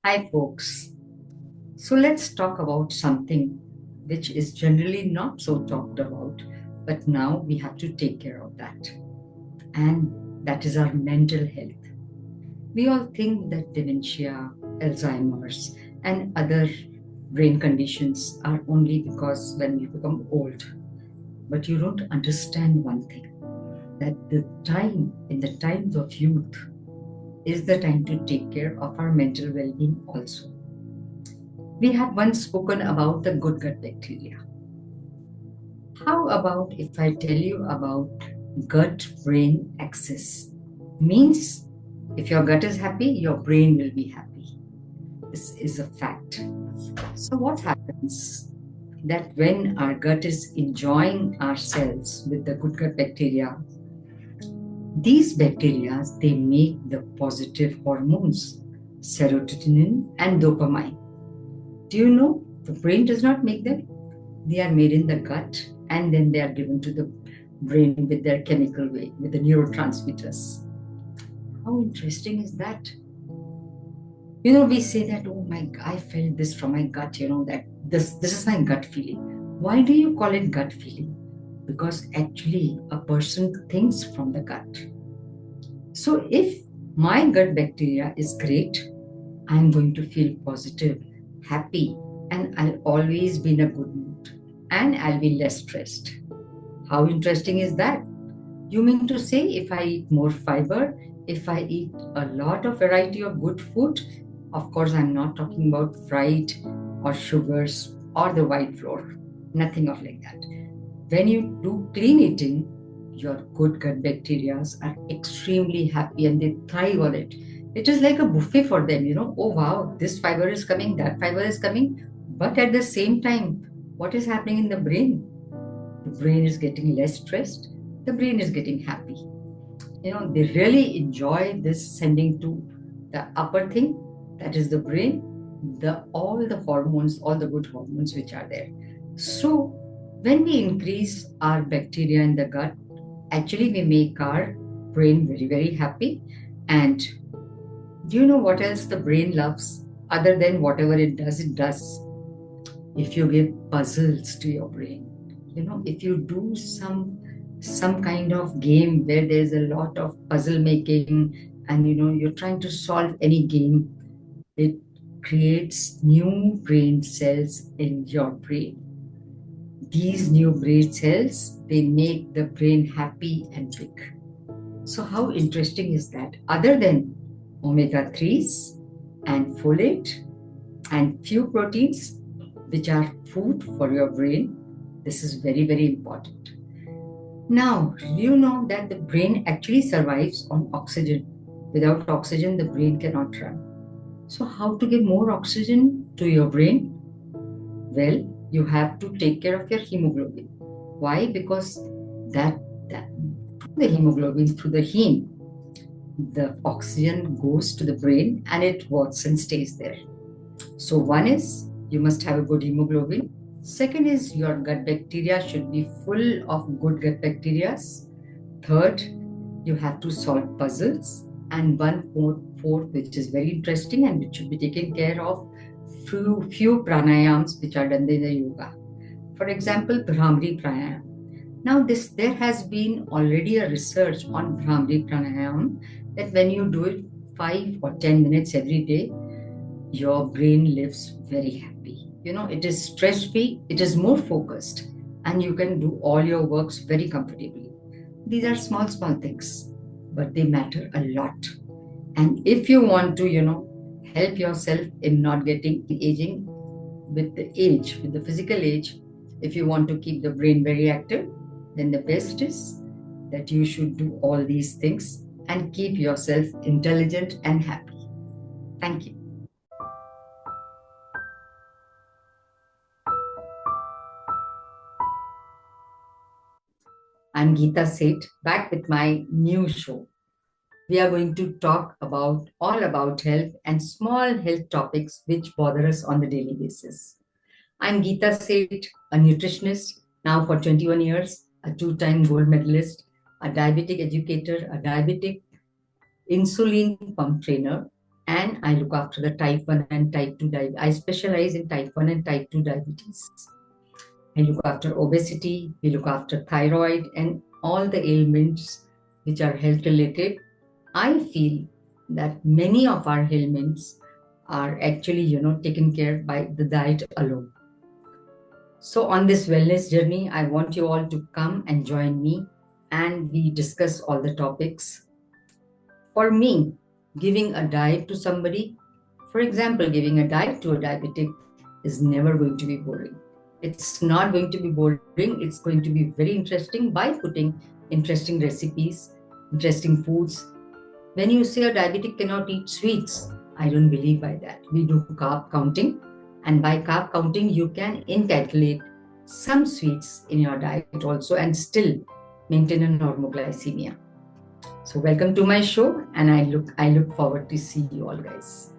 Hi, folks. So let's talk about something which is generally not so talked about, but now we have to take care of that. And that is our mental health. We all think that dementia, Alzheimer's, and other brain conditions are only because when we become old. But you don't understand one thing, that in the times of youth, is the time to take care of our mental well being also. We have once spoken about the good gut bacteria. How about if I tell you about gut brain axis? Means if your gut is happy, your brain will be happy. This is a fact. So, what happens that when our gut is enjoying ourselves with the good gut bacteria, these bacteria they make the positive hormones, serotonin and dopamine. Do you know the brain does not make them? They are made in the gut and then they are given to the brain with their chemical way, with the neurotransmitters. How interesting is that? We say that, oh my, I felt this from my gut, that this is my gut feeling. Why do you call it gut feeling? Because actually a person thinks from the gut. So if my gut bacteria is great, I'm going to feel positive, happy, and I'll always be in a good mood and I'll be less stressed. How interesting is that? You mean to say if I eat more fiber, if I eat a lot of variety of good food, of course, I'm not talking about fried or sugars or the white flour, nothing of like that. When you do clean eating, your good gut bacteria are extremely happy and they thrive on it. It is like a buffet for them, Oh wow, this fiber is coming, that fiber is coming. But at the same time, what is happening in the brain? The brain is getting less stressed, the brain is getting happy. They really enjoy this sending to the upper thing, that is the brain, the all the hormones, all the good hormones which are there. So when we increase our bacteria in the gut, actually we make our brain very, very happy. And do you know what else the brain loves other than whatever it does? It does. If you give puzzles to your brain, if you do some kind of game where there's a lot of puzzle making and you're trying to solve any game, it creates new brain cells in your brain. These new brain cells, they make the brain happy and big. So how interesting is that? Other than omega 3s and folate and few proteins which are food for your brain, this is very, very important. Now, you know that the brain actually survives on oxygen. Without oxygen, the brain cannot run. So, how to give more oxygen to your brain? Well, you have to take care of your hemoglobin. Why? Because that the hemoglobin through the heme, the oxygen goes to the brain and it works and stays there. So, one is you must have a good hemoglobin. Second is your gut bacteria should be full of good gut bacteria. Third, you have to solve puzzles. And fourth, which is very interesting and which should be taken care of, few pranayams which are done in the yoga. For example, Brahmari pranayam. Now, there has been already a research on Brahmari pranayam that when you do it 5 or 10 minutes every day, your brain lives very happy. It is stress free, it is more focused, and you can do all your works very comfortably. These are small, small things, but they matter a lot. And if you want to, help yourself in not getting aging with the age, with the physical age, if you want to keep the brain very active, then the best is that you should do all these things and keep yourself intelligent and happy. Thank you. I'm Geeta Seth, back with my new show. We are going to talk about all about health and small health topics which bother us on the daily basis. I'm Geeta Seth, a nutritionist now for 21 years, a two-time gold medalist, a diabetic educator, a diabetic insulin pump trainer, and I look after the type 1 and type 2 diabetes. I specialize in type 1 and type 2 diabetes. I look after obesity, we look after thyroid, and all the ailments which are health related. I feel that many of our ailments are actually, taken care by the diet alone. So on this wellness journey, I want you all to come and join me and we discuss all the topics. For me, giving a diet to somebody, for example, giving a diet to a diabetic is never going to be boring. It's not going to be boring. It's going to be very interesting by putting interesting recipes, interesting foods. When you say a diabetic cannot eat sweets, I don't believe by that. We do carb counting, and by carb counting, you can incalculate some sweets in your diet also and still maintain a normoglycemia. So welcome to my show, and I look forward to see you all guys.